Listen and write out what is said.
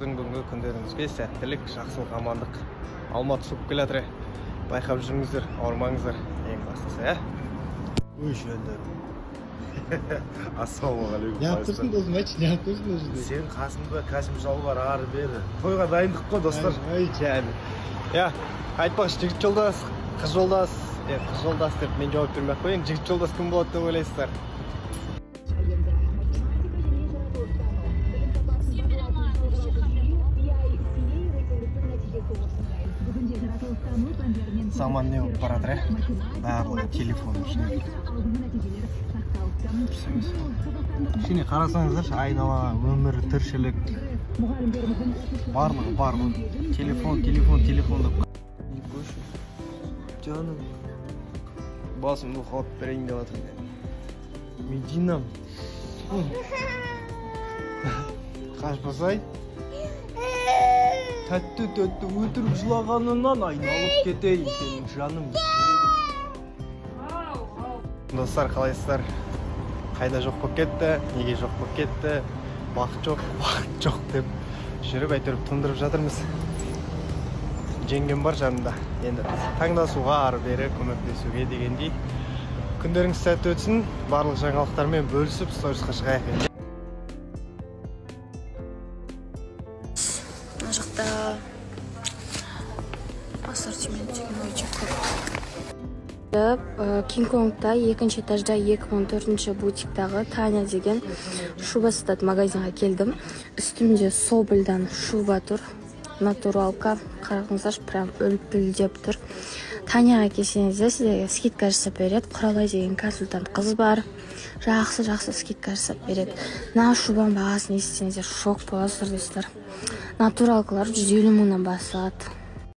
Бүгінгі күндеріңізге сәттілік, жақсылық, амандық, алматы шуып келатыр. Байқап жүріңіздер, ауырмаңыздар. Ең бастысы, Ой, шөлдер. Ассалаумағалейкум. Не yaptırсın dostum, ne yaptırсın özünde? Сен қасымда Касым Жал бар, ары бері. Тойға дайындық қой, достар. Ай, чәлі. Айтпақшы, жігіт жолдас, қыз жолдас, қыз жолдас деп мен жауап бермей қояйын. Жігіт жолдас кім болады деп ойлайсыздар? Заман не болып баратыр, барлығы телефон үшін. Шіне қарасаңыздар, айнала, өмір, тіршілік, барлығы бар. Телефон деп. Жаным, басымды қалып берейін деп жатырмын. Мединам. Қашпасай? Тәтті өтіріп жылағанынан айналып кетейін сенің жаным. Достар, қалайсыздар? Қайда жоқ болып кетті, неге жоқ болып кетті, бақыт жоқ деп жүріп әйтеуір тындырып жатырмыз. Жеңгем бар жанымда. Енді таңдасуға, ары бері көмектесуге дегендей. Күндеріңіз сәтті өтсін, барлық жаңалықтармен бөлісіп, сторисқа шығайық. Мына жақта ассортимент деген өте көп. Кинг-Конгта екінші этажда 2014 бутиктағы Таня деген шуба сататын магазинға келдім. Үстімде Собольдан шуба тұр. Натуралка. Қарағыңыздар, прям үлпілдеп тұр. Таняға келсеңіздер, сіздерге скидка жасап береді. Құралай деген консультант қыз бар. Жақсы скидка жасап береді. Мына шубаның бағасын естісеңіздер шок боласыздар достар. Натуралкалар 150 мыңнан басталады.